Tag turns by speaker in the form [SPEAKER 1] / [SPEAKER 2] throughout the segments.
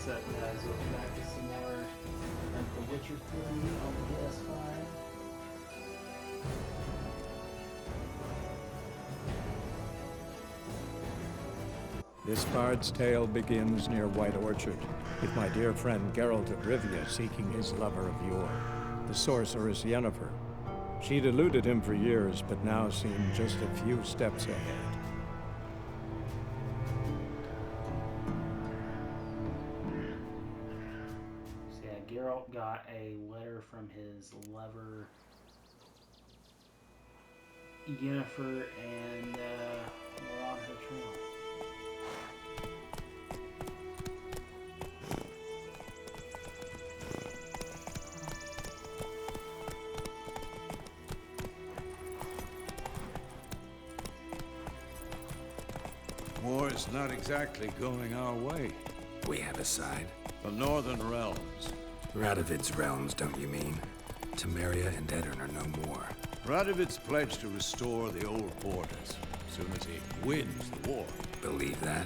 [SPEAKER 1] What's up, guys? Welcome back to some more of The Witcher 3 on PS5.
[SPEAKER 2] This bard's tale begins near White Orchard, with my dear friend Geralt of Rivia seeking his lover of yore, the sorceress Yennefer. She'd eluded him for years, but now seemed just a few steps ahead.
[SPEAKER 1] So yeah, Geralt got a letter from his lover, Yennefer, and we're on her trail.
[SPEAKER 3] War's not exactly going our way.
[SPEAKER 4] We have a side.
[SPEAKER 3] The Northern Realms.
[SPEAKER 4] Radovid's realms, don't you mean? Temeria and Edirn are no more.
[SPEAKER 3] Radovid's pledged to restore the old borders as soon as he wins the war.
[SPEAKER 4] Believe that?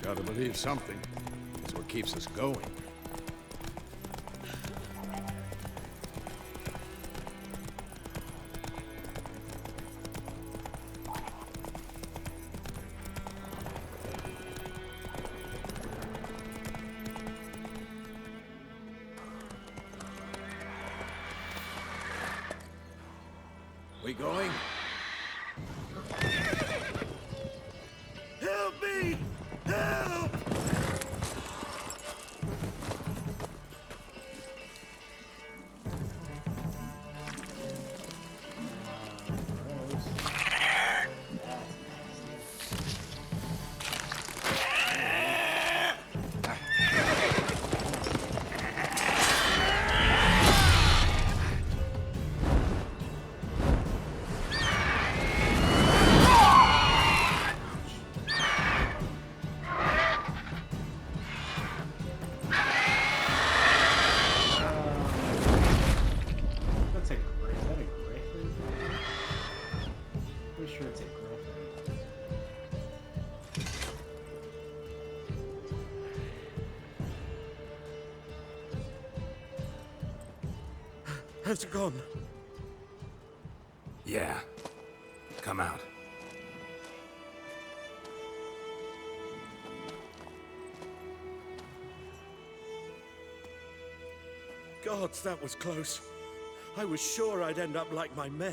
[SPEAKER 3] Gotta believe something. It's what keeps us going. We going? Help me! Help!
[SPEAKER 1] Is that a Griffin? Pretty sure it's a Griffin.
[SPEAKER 3] Has it gone?
[SPEAKER 4] Yeah. Come out.
[SPEAKER 5] Gods, that was close. I was sure I'd end up like my mare.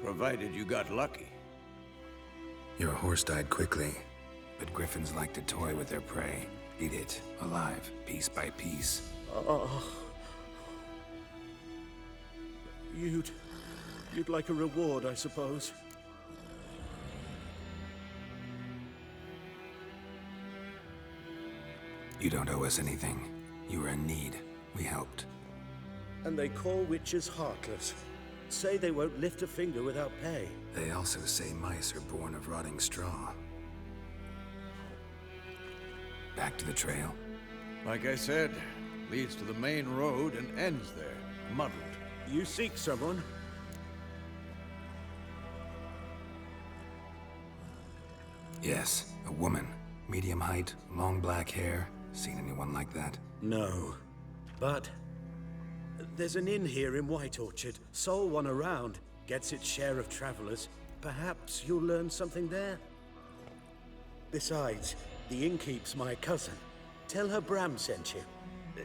[SPEAKER 3] Provided you got lucky.
[SPEAKER 4] Your horse died quickly, but griffins like to toy with their prey. Eat it, alive, piece by piece.
[SPEAKER 5] Oh. You'd like a reward, I suppose.
[SPEAKER 4] You don't owe us anything. You were in need. We helped.
[SPEAKER 5] And they call witches heartless. Say they won't lift a finger without pay.
[SPEAKER 4] They also say mice are born of rotting straw. Back to the trail.
[SPEAKER 3] Like I said, leads to the main road and ends there, muddled.
[SPEAKER 5] You seek someone?
[SPEAKER 4] Yes, a woman. Medium height, long black hair. Seen anyone like that?
[SPEAKER 5] No. But there's an inn here in White Orchard. Sole one around. Gets its share of travelers. Perhaps you'll learn something there? Besides, the innkeep's my cousin. Tell her Bram sent you.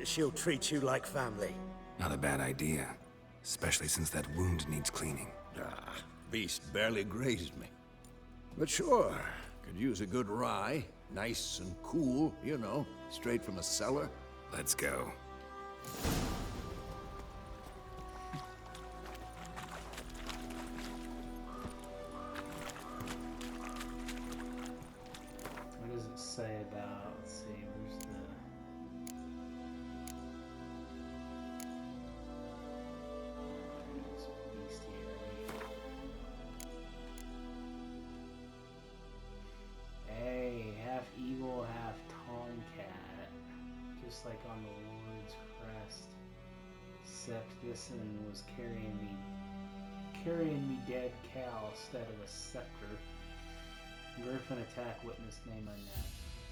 [SPEAKER 5] She'll treat you like family.
[SPEAKER 4] Not a bad idea. Especially since that wound needs cleaning.
[SPEAKER 3] Ah, beast barely grazed me. But sure, could use a good rye. Nice and cool, you know, straight from a cellar.
[SPEAKER 4] Let's go.
[SPEAKER 1] What does it say about, let's see, where's the... It's bestiary. Hey, half eagle, half tomcat. Just like on the Lord's crest. Except this one was carrying me dead cow instead of a scepter. Griffin attack, witness name unknown.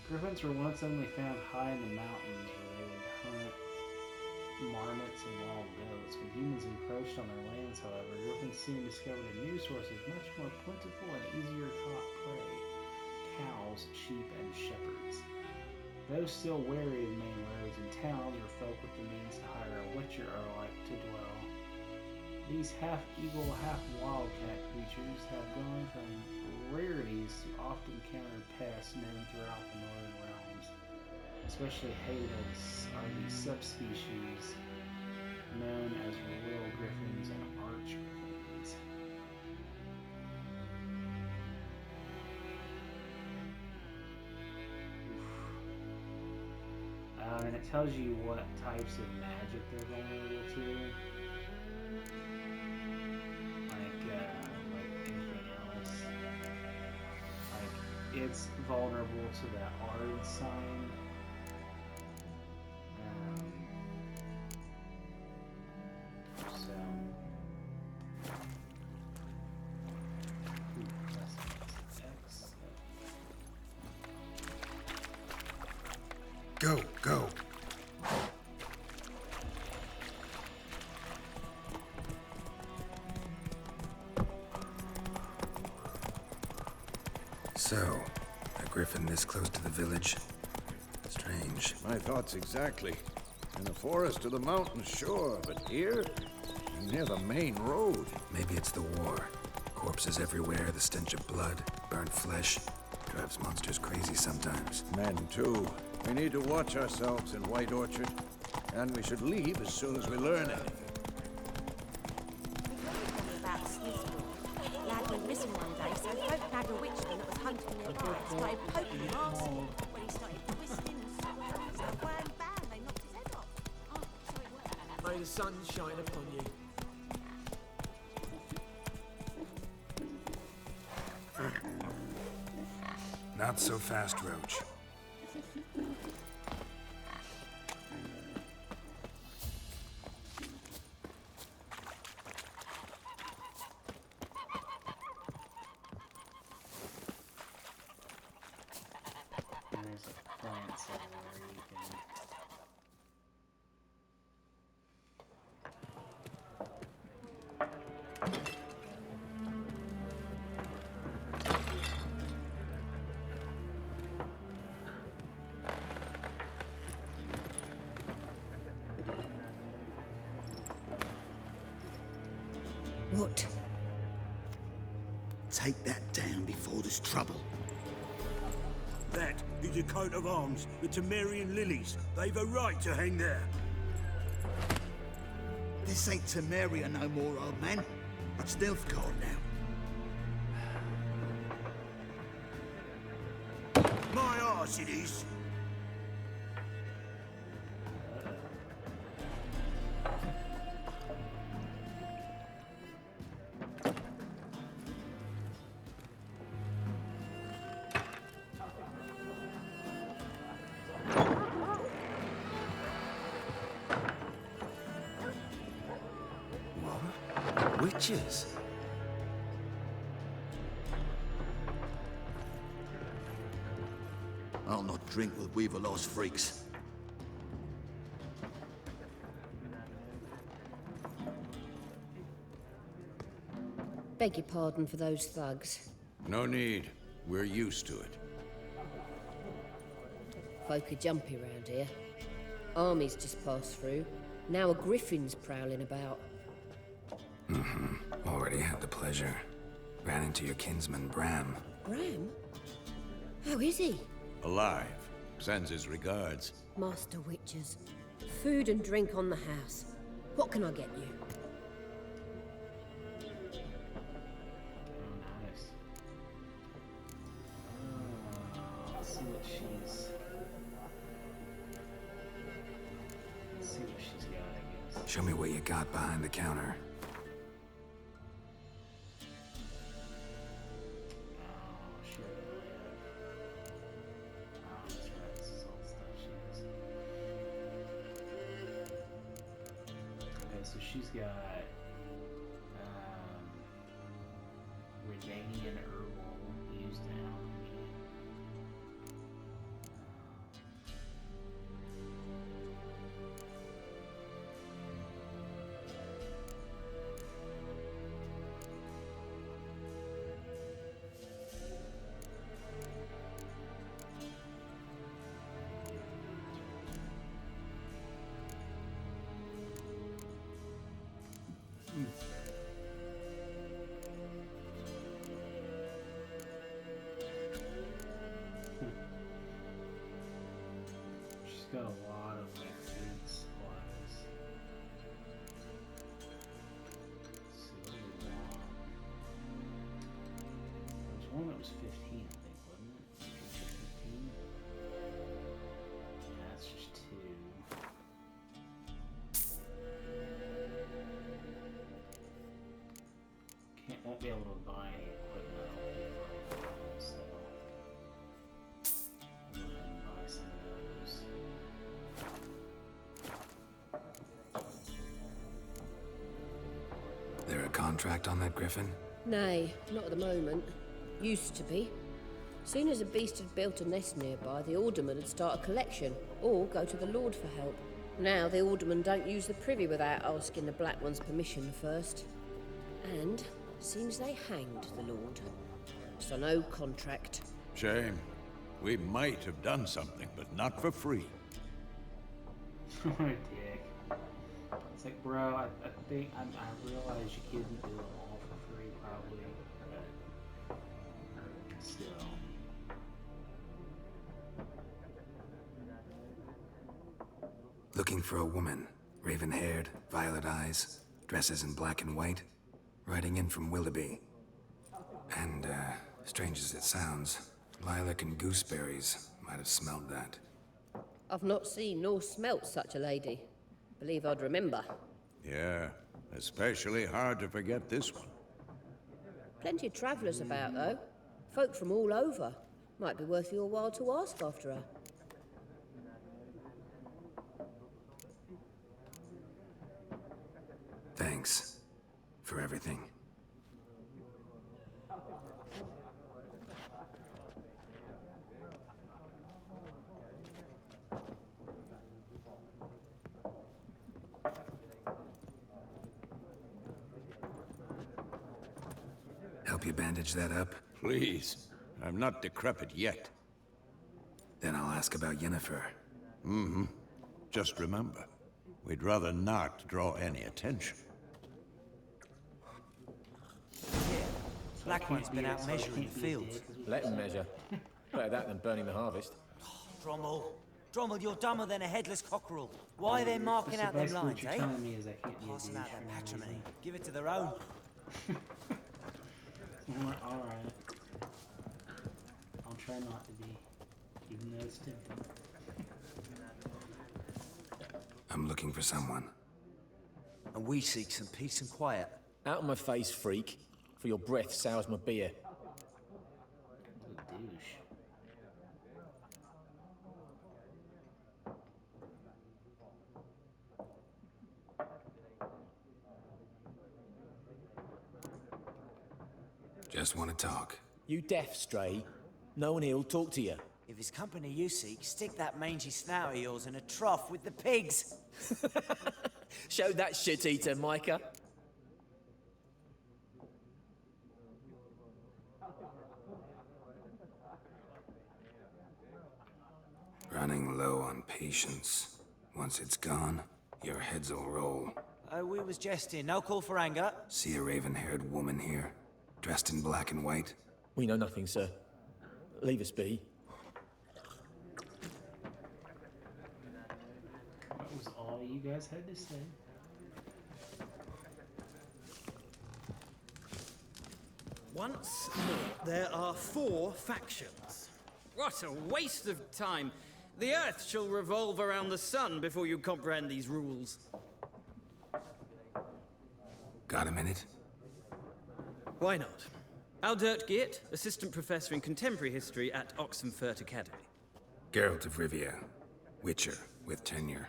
[SPEAKER 1] Griffins were once only found high in the mountains where they would hunt marmots and wild goats. When humans encroached on their lands, however, Griffins soon discovered a new source of much more plentiful and easier caught prey: cows, sheep, and shepherds. Those still wary of main roads and towns or folk with the means to hire a witcher are like to dwell. These half-eagle, half-wildcat creatures have gone from rarities to often countered pests known throughout the northern realms. Especially hated are the subspecies known as royal griffins and arch griffins. And it tells you what types of magic they're vulnerable to. Like anything else. Like, it's vulnerable to the Ard sign.
[SPEAKER 4] Go, go. So, a griffin this close to the village? Strange.
[SPEAKER 3] My thoughts exactly. In the forest or the mountains, sure, but here? Near the main road.
[SPEAKER 4] Maybe it's the war. Corpses everywhere, the stench of blood, burnt flesh. Drives monsters crazy sometimes.
[SPEAKER 3] Men, too. We need to watch ourselves in White Orchard. And we should leave as soon as we learn anything.
[SPEAKER 6] About Snizzle. Lad went missing one day, so folk had a witchman that was hunting nearby. Started poking him arsehole. When he started twisting and swearing, so wham bam, they knocked his head off. Oh, so it worked.
[SPEAKER 7] May the sun shine upon you.
[SPEAKER 4] Not so fast, Roach.
[SPEAKER 1] There's a plant somewhere you can...
[SPEAKER 8] What?
[SPEAKER 9] Take that down before there's trouble.
[SPEAKER 5] That is a coat of arms, the Temerian lilies. They've a right to hang there.
[SPEAKER 9] This ain't Temeria no more, old man. It's Nilfgaard now.
[SPEAKER 5] My arse it is.
[SPEAKER 4] Witches?
[SPEAKER 9] I'll not drink with Weaverlaw's freaks.
[SPEAKER 8] Beg your pardon for those thugs.
[SPEAKER 3] No need. We're used to it.
[SPEAKER 8] Folk are jumpy round here. Armies just passed through. Now a griffin's prowling about.
[SPEAKER 4] Already had the pleasure. Ran into your kinsman, Bram.
[SPEAKER 8] Bram? How is he?
[SPEAKER 3] Alive. Sends his regards.
[SPEAKER 8] Master Witches. Food and drink on the house. What can I get you?
[SPEAKER 1] Nice. Let's see what she's... Let's see what she's got, I guess.
[SPEAKER 4] Show me what you got behind the counter.
[SPEAKER 1] So she's got Redanian herbal used in alchemy. got a lot of like food supplies. So what do we want? There was one that was 15, I think, wasn't it? Just 15? Yeah, that's just 2. Won't be able to buy any equipment, I don't think, for right now, so I'll go ahead and buy some of those.
[SPEAKER 4] There a contract on that Griffin?
[SPEAKER 8] Nay, not at the moment. Used to be. Soon as a beast had built a nest nearby, the alderman would start a collection, or go to the Lord for help. Now the alderman don't use the privy without asking the Black One's permission first. And seems they hanged the Lord. So no contract.
[SPEAKER 3] Shame. We might have done something, but not for free.
[SPEAKER 1] What a dick. It's like, bro, I think I realize you couldn't do them all for free, probably, but still.
[SPEAKER 4] Looking for a woman. Raven-haired, violet eyes, dresses in black and white. Riding in from Willoughby. And, strange as it sounds, lilac and gooseberries might have smelled that.
[SPEAKER 8] I've not seen nor smelt such a lady. Believe I'd remember.
[SPEAKER 3] Yeah, especially hard to forget this one.
[SPEAKER 8] Plenty of travellers about, though. Folk from all over. Might be worth your while to ask after her.
[SPEAKER 4] Thanks. For everything. Help you bandage that up?
[SPEAKER 3] Please. I'm not decrepit yet.
[SPEAKER 4] Then I'll ask about Yennefer.
[SPEAKER 3] Mm-hmm. Just remember, we'd rather not draw any attention.
[SPEAKER 7] Black One's been out measuring the fields.
[SPEAKER 10] Let him measure. Better that than burning the harvest.
[SPEAKER 7] Drommel, you're dumber than a headless cockerel. Why are they marking out them lines, eh?
[SPEAKER 1] Passing
[SPEAKER 7] out their patrimony. Give it to their own.
[SPEAKER 1] Alright. I'll try not to be, even though it's tempting.
[SPEAKER 4] I'm looking for someone.
[SPEAKER 7] And we seek some peace and quiet.
[SPEAKER 10] Out of my face, freak. For your breath sours my beer.
[SPEAKER 1] What a douche.
[SPEAKER 4] Just want to talk.
[SPEAKER 10] You deaf, Stray? No one here'll talk to you.
[SPEAKER 7] If it's company you seek, stick that mangy snout of yours in a trough with the pigs.
[SPEAKER 10] Show that shit-eater, Micah.
[SPEAKER 4] Running low on patience. Once it's gone, your heads will roll.
[SPEAKER 7] Oh, we was jesting. No call for anger.
[SPEAKER 4] See a raven-haired woman here, dressed in black and white?
[SPEAKER 10] We know nothing, sir. Leave us be.
[SPEAKER 1] That was all you guys had to say.
[SPEAKER 11] Once more, there are 4 factions. What a waste of time. The Earth shall revolve around the sun before you comprehend these rules.
[SPEAKER 4] Got a minute?
[SPEAKER 11] Why not? Aldert Geert, Assistant Professor in Contemporary History at Oxenfurt Academy.
[SPEAKER 4] Geralt of Rivia, Witcher with tenure.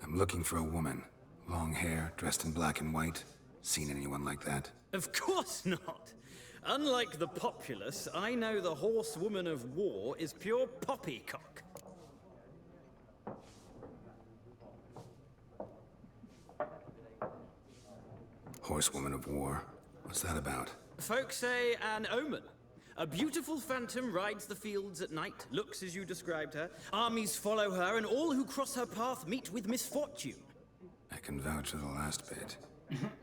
[SPEAKER 4] I'm looking for a woman. Long hair, dressed in black and white. Seen anyone like that?
[SPEAKER 11] Of course not. Unlike the populace, I know the horsewoman of war is pure poppycock.
[SPEAKER 4] Horsewoman of war? What's that about?
[SPEAKER 11] Folk say an omen. A beautiful phantom rides the fields at night, looks as you described her. Armies follow her, and all who cross her path meet with misfortune.
[SPEAKER 4] I can vouch for the last bit.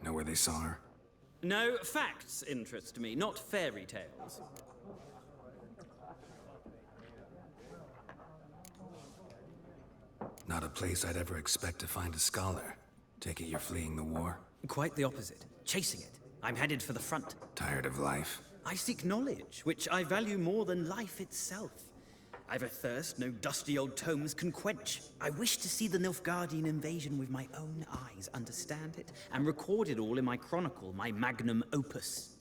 [SPEAKER 4] Know where they saw her?
[SPEAKER 11] No, facts interest me, not fairy tales.
[SPEAKER 4] not a place I'd ever expect to find a scholar. Take it you're fleeing the war?
[SPEAKER 11] Quite the opposite. Chasing it. I'm headed for the front.
[SPEAKER 4] Tired of life?
[SPEAKER 11] I seek knowledge, which I value more than life itself. I've a thirst no dusty old tomes can quench. I wish to see the Nilfgaardian invasion with my own eyes, understand it, and record it all in my chronicle, my magnum opus.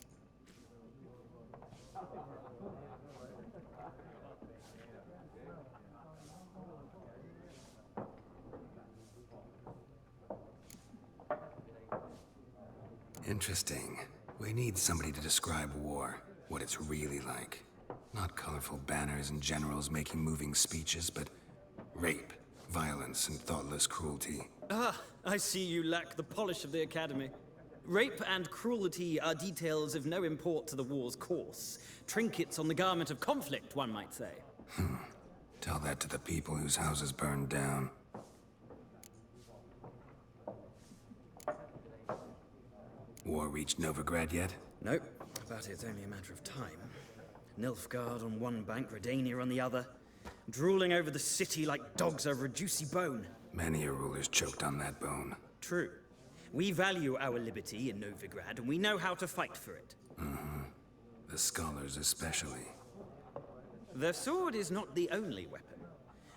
[SPEAKER 4] Interesting. We need somebody to describe war, what it's really like. Not colorful banners and generals making moving speeches, but rape, violence, and thoughtless cruelty.
[SPEAKER 11] Ah, I see you lack the polish of the Academy. Rape and cruelty are details of no import to the war's course. Trinkets on the garment of conflict, one might say.
[SPEAKER 4] Tell that to the people whose houses burned down. War reached Novigrad yet?
[SPEAKER 11] Nope, but it's only a matter of time. Nilfgaard on one bank, Redania on the other, drooling over the city like dogs over a juicy bone.
[SPEAKER 4] Many a ruler's choked on that bone.
[SPEAKER 11] True. We value our liberty in Novigrad, and we know how to fight for it.
[SPEAKER 4] The scholars especially.
[SPEAKER 11] The sword is not the only weapon.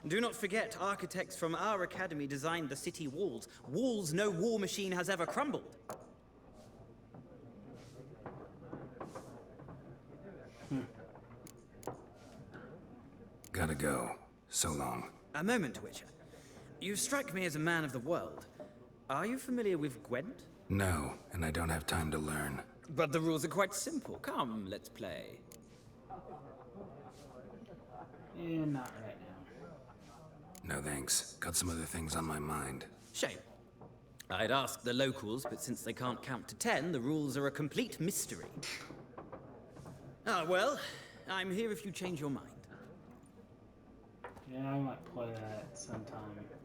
[SPEAKER 11] Do not forget, architects from our academy designed the city walls. Walls no war machine has ever crumbled.
[SPEAKER 4] Gotta go. So long.
[SPEAKER 11] A moment, Witcher. You strike me as a man of the world. Are you familiar with Gwent?
[SPEAKER 4] No, and I don't have time to learn.
[SPEAKER 11] But the rules are quite simple. Come, let's play.
[SPEAKER 1] Yeah, not right now.
[SPEAKER 4] No thanks. Got some other things on my mind.
[SPEAKER 11] Shame. I'd ask the locals, but since they can't count to 10, the rules are a complete mystery. Ah, well, I'm here if you change your mind.
[SPEAKER 1] Yeah, I might play that sometime later.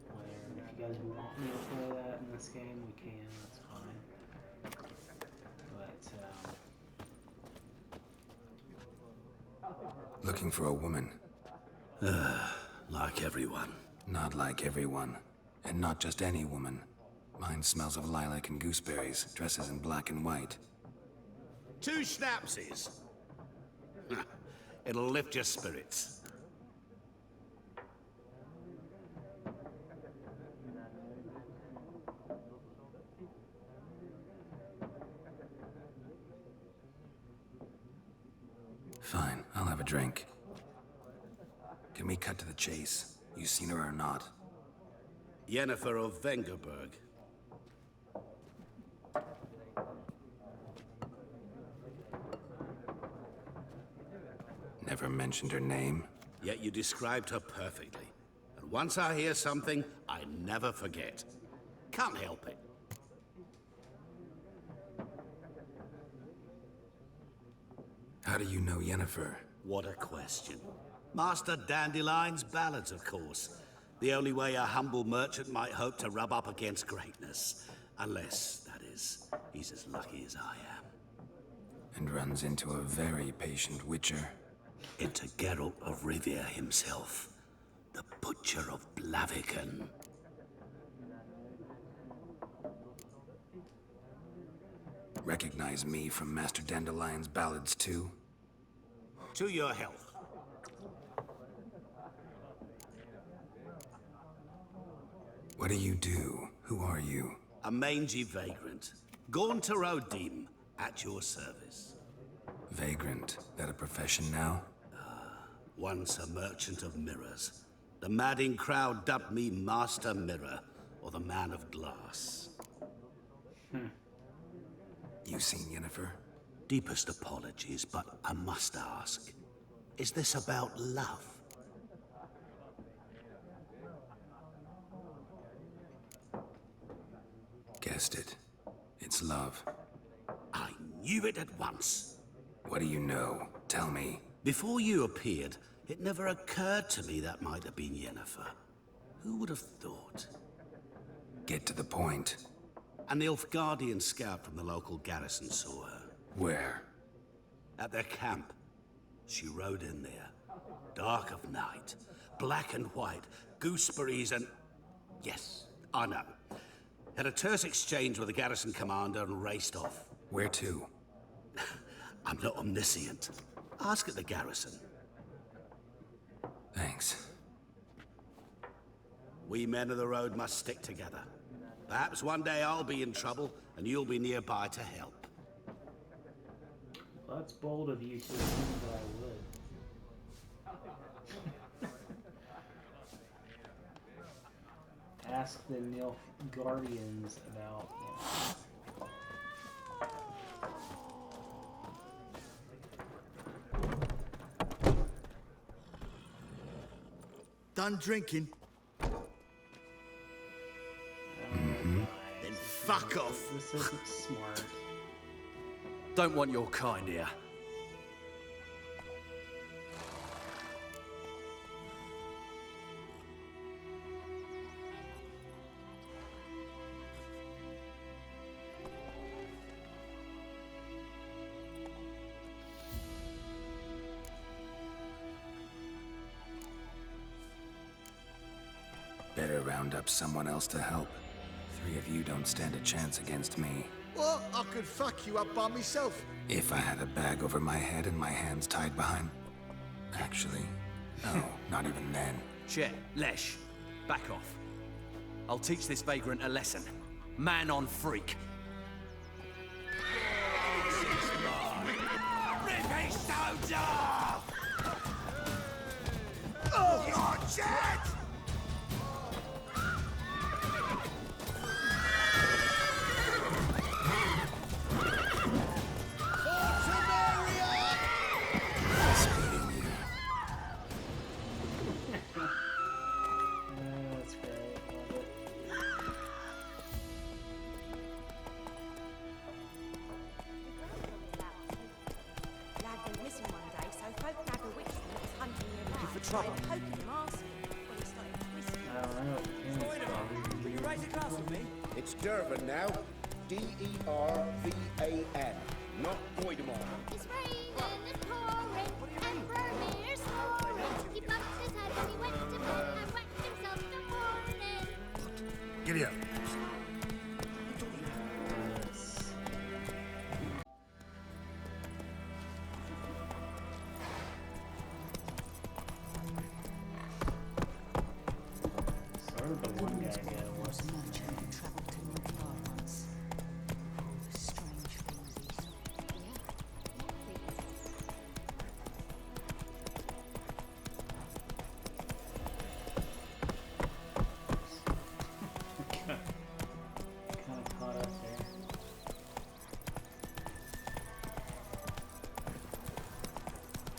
[SPEAKER 1] If you guys want me to play that in this game, we can. That's fine. But,
[SPEAKER 4] Looking for a woman.
[SPEAKER 5] Like everyone.
[SPEAKER 4] Not like everyone. And not just any woman. Mine smells of lilac and gooseberries, dresses in black and white.
[SPEAKER 12] 2 schnapsies. It'll lift your spirits.
[SPEAKER 4] Fine, I'll have a drink. Can we cut to the chase? You seen her or not?
[SPEAKER 12] Yennefer of Vengerberg.
[SPEAKER 4] Never mentioned her name.
[SPEAKER 12] Yet you described her perfectly. And once I hear something, I never forget. Can't help it.
[SPEAKER 4] How do you know Yennefer?
[SPEAKER 12] What a question. Master Dandelion's ballads, of course. The only way a humble merchant might hope to rub up against greatness. Unless, that is, he's as lucky as I am.
[SPEAKER 4] And runs into a very patient witcher.
[SPEAKER 12] Into Geralt of Rivia himself. The Butcher of Blaviken.
[SPEAKER 4] Recognize me from Master Dandelion's ballads too?
[SPEAKER 12] To your health.
[SPEAKER 4] What do you do? Who are you?
[SPEAKER 12] A mangy vagrant. Gaunter Odim, at your service.
[SPEAKER 4] Vagrant. That a profession now?
[SPEAKER 12] Once a merchant of mirrors. The madding crowd dubbed me Master Mirror, or the Man of Glass.
[SPEAKER 4] You seen Yennefer?
[SPEAKER 12] Deepest apologies, but I must ask. Is this about love?
[SPEAKER 4] Guessed it. It's love.
[SPEAKER 12] I knew it at once.
[SPEAKER 4] What do you know? Tell me.
[SPEAKER 12] Before you appeared, it never occurred to me that might have been Yennefer. Who would have thought?
[SPEAKER 4] Get to the point.
[SPEAKER 12] An Nilfgaardian scout from the local garrison saw her.
[SPEAKER 4] Where?
[SPEAKER 12] At their camp. She rode in there. Dark of night. Black and white. Gooseberries and... Yes, I know. Had a terse exchange with the garrison commander and raced off.
[SPEAKER 4] Where to?
[SPEAKER 12] I'm not omniscient. Ask at the garrison.
[SPEAKER 4] Thanks.
[SPEAKER 12] We men of the road must stick together. Perhaps one day I'll be in trouble and you'll be nearby to help.
[SPEAKER 1] Well, that's bold of you to assume that I would. Ask the Nilfgaardians about,
[SPEAKER 9] Done drinking?
[SPEAKER 12] Then fuck off.
[SPEAKER 1] This isn't smart.
[SPEAKER 10] Don't want your kind here.
[SPEAKER 4] Better round up someone else to help. 3 of you don't stand a chance against me.
[SPEAKER 9] What? I could fuck you up by myself.
[SPEAKER 4] If I had a bag over my head and my hands tied behind... Actually, no, not even then.
[SPEAKER 10] Chet, Lesh, back off. I'll teach this vagrant a lesson. Man on freak.
[SPEAKER 12] Ripping soldier! Oh, God, Chet!
[SPEAKER 1] That's great. Love it.
[SPEAKER 6] Lad went missing one day, so folk had bewitched him that was hunting nearby.
[SPEAKER 7] For trouble.
[SPEAKER 6] They poking him arsenal when he started twisting.
[SPEAKER 1] I don't know.
[SPEAKER 7] Can you raise a glass with me?
[SPEAKER 13] It's Dervan now. D-E-R-V-A-N. Not Goidemar.
[SPEAKER 14] It's raining, it's pouring, and Vermeer's snoring. He bumped his head when he went to bed and whacked himself in the morning.
[SPEAKER 12] Giddy up.
[SPEAKER 1] Sort of the one guy go. Kind of caught up there.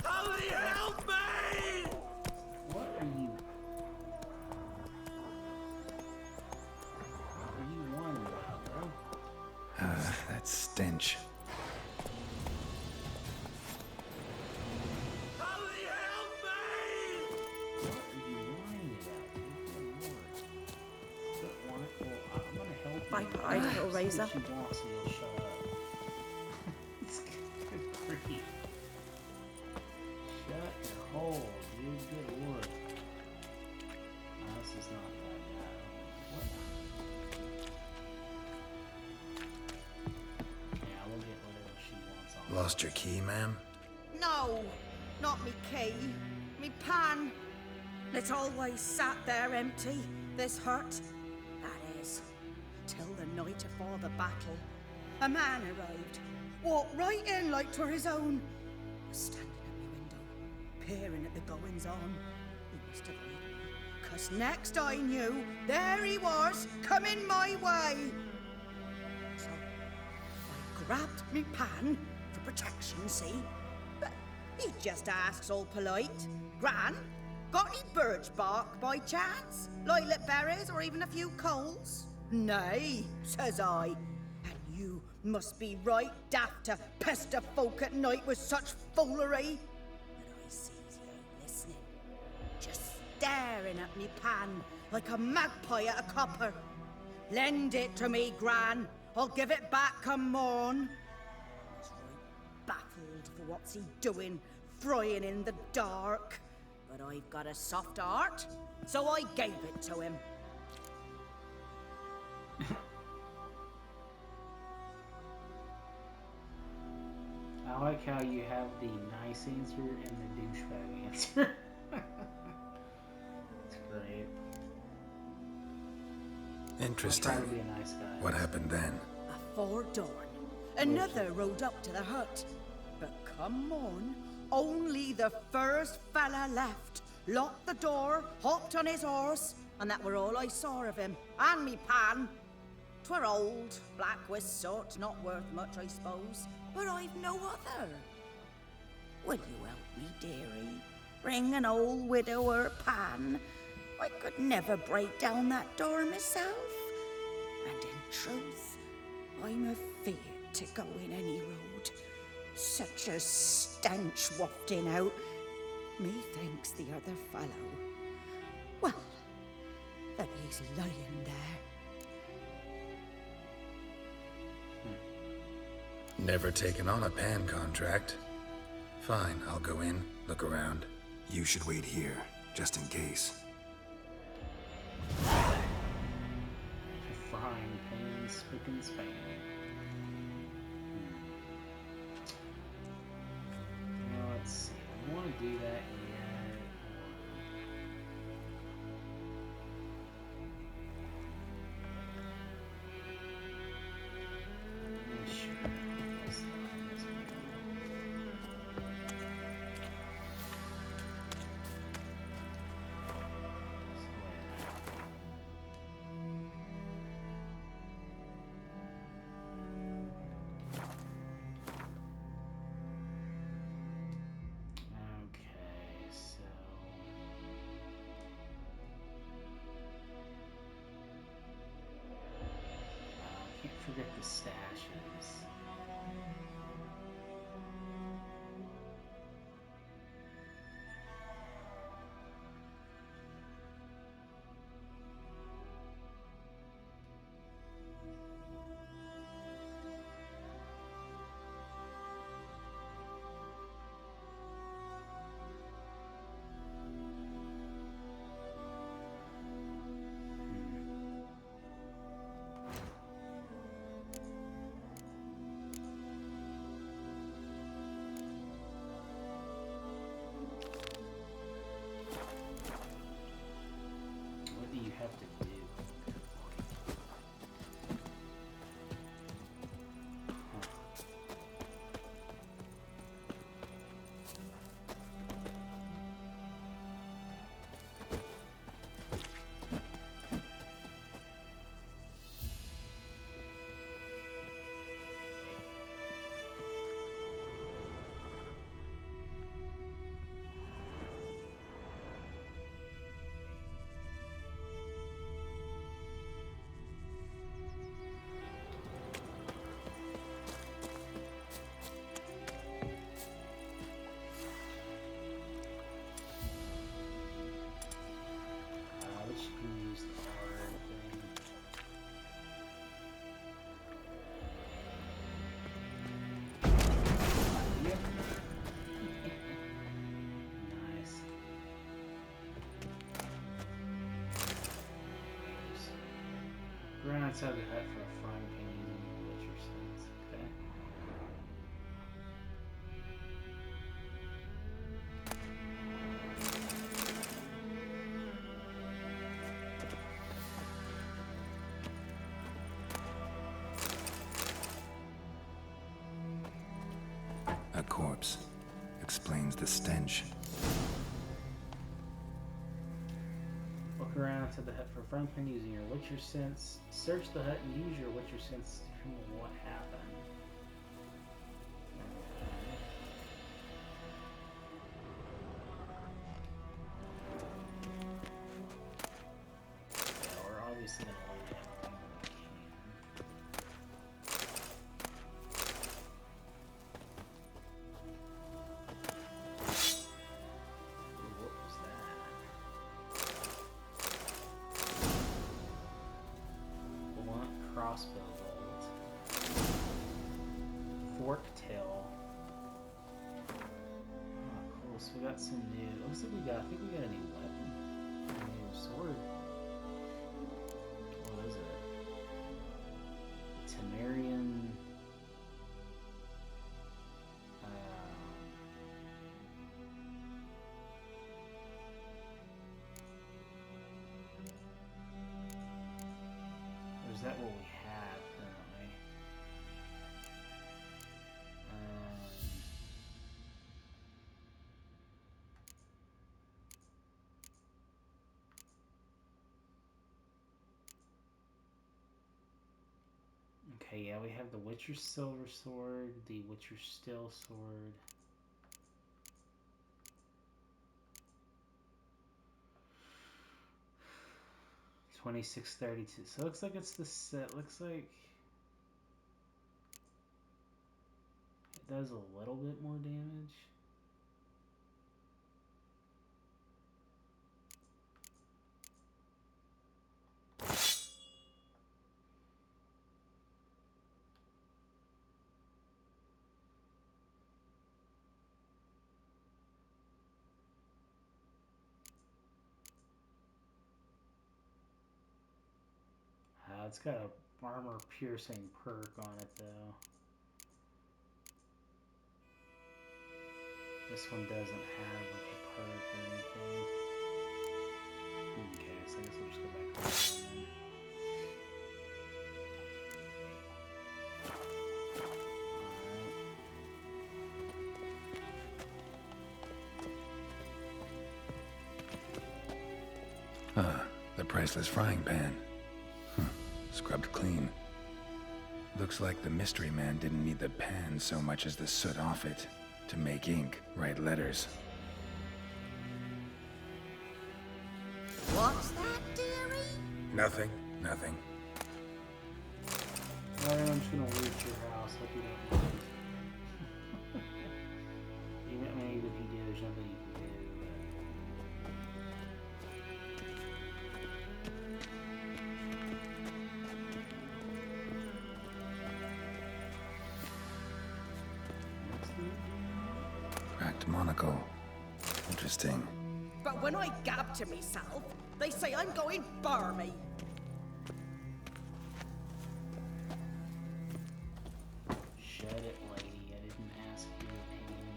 [SPEAKER 12] Holy help me!
[SPEAKER 1] What are you? What are you whining about, bro?
[SPEAKER 4] That stench.
[SPEAKER 12] Holy help me!
[SPEAKER 1] What are you whining about? Good lord. But why? Well, I'm gonna help you.
[SPEAKER 6] Bye-bye, little
[SPEAKER 1] See
[SPEAKER 6] razor.
[SPEAKER 1] what she wants and you'll shut up. It's good grief. Shut your hole, dude. Good lord. No, this is not that bad. What? Yeah, we'll get whatever she wants on.
[SPEAKER 4] Lost your key, ma'am?
[SPEAKER 6] No, not me key, me pan. It's always sat there empty, this hut. That is, till the night afore the battle. A man arrived, walked right in like 'twere his own. Was standing at my window, peering at the goings on. He must have eaten, 'cause next I knew, there he was, coming my way. So I grabbed me pan for protection, see? But he just asks all polite, Gran, got any birch bark by chance? Lilac berries or even a few coals? Nay, says I. And you must be right daft to pester folk at night with such foolery. But I sees he ain't listening, just staring at me pan like a magpie at a copper. Lend it to me, Gran. I'll give it back come morn. I was right baffled for what's he doing, frying in the dark. But I've got a soft heart, so I gave it to him.
[SPEAKER 1] I like how you have the nice answer and the douchebag answer. It's great.
[SPEAKER 4] Interesting.
[SPEAKER 1] Trying to be a nice guy.
[SPEAKER 4] What happened then?
[SPEAKER 15] Afore dawn, another rode up to the hut. But come on, only the first fella left. Locked the door, hopped on his horse, and that were all I saw of him. And me pan. 'Twere old, black with soot, not worth much, I suppose. But I've no other. Will you help me, dearie? Bring an old widower pan. I could never break down that door myself. And in truth, I'm afeard to go in any road. Such a stench wafting out. Methinks the other fellow. Well, that he's lying there.
[SPEAKER 4] Never taken on a pan contract. Fine, I'll go in, look around. You should wait here, just in case.
[SPEAKER 1] Frying pan, spick and span. Now let's see. I want to do that yet. Sure. Forget the stashes. Have to do. Run outside the hut for a frying pan using the Witcher sense. Okay.
[SPEAKER 4] A corpse. Explains the stench.
[SPEAKER 1] Look around outside the hut for a frying pan using your Witcher sense. Search the hut and use your Witcher sense to determine what happened. Yeah, we're obviously gonna want to have crossbow bolt, fork tail. Oh, cool. So we got some new. Looks like we got. I think we got a new weapon, a new sword. What is it? Temerian is that what we have currently? Okay, yeah, we have the Witcher's Silver Sword, the Witcher's Steel Sword. $26.32. So it looks like it's the set. Looks like it does a little bit more damage. It's got a armor piercing perk on it though. This one doesn't have like a perk or anything. Okay, so I guess we'll just go back to that.
[SPEAKER 4] Ah, the priceless frying pan. Scrubbed clean. Looks like the mystery man didn't need the pan so much as the soot off it to make ink, write letters.
[SPEAKER 15] What's that, dearie?
[SPEAKER 4] Nothing.
[SPEAKER 1] Alright, I'm just gonna loot your house. Hope you don't mind. I mean, even if you do, there's nothing you can do.
[SPEAKER 4] Cracked monocle. Interesting.
[SPEAKER 15] But when I gab to myself, they say I'm going barmy.
[SPEAKER 1] Shut it, lady. I didn't ask your opinion.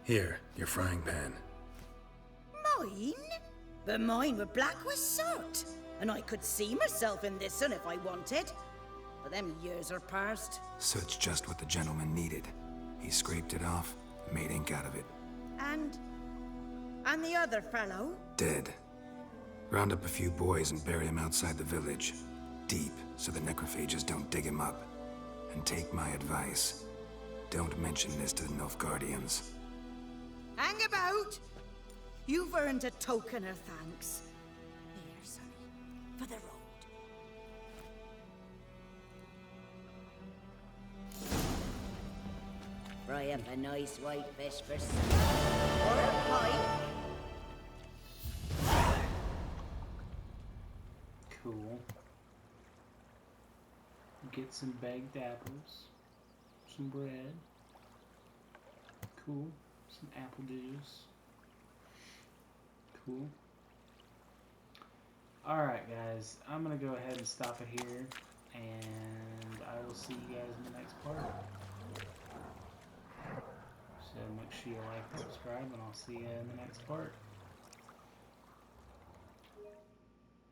[SPEAKER 4] Here, your frying pan.
[SPEAKER 15] Mine? But mine were black with soot. And I could see myself in this one if I wanted. But them years are past.
[SPEAKER 4] Soot's just what the gentleman needed. He scraped it off, made ink out of it.
[SPEAKER 15] And the other fellow?
[SPEAKER 4] Dead. Round up a few boys and bury him outside the village. Deep, so the necrophages don't dig him up. And take my advice. Don't mention this to the Nilfgaardians.
[SPEAKER 15] Hang about! You've earned a token of thanks. Here, sonny, for the road. Fry up a nice white fish for supper. Or a pie.
[SPEAKER 1] Cool. Get some baked apples. Some bread. Cool. Some apple juice. Cool. Alright guys, I'm gonna go ahead and stop it here, and I will see you guys in the next part. So make sure you like and subscribe, and I'll see you in the next part.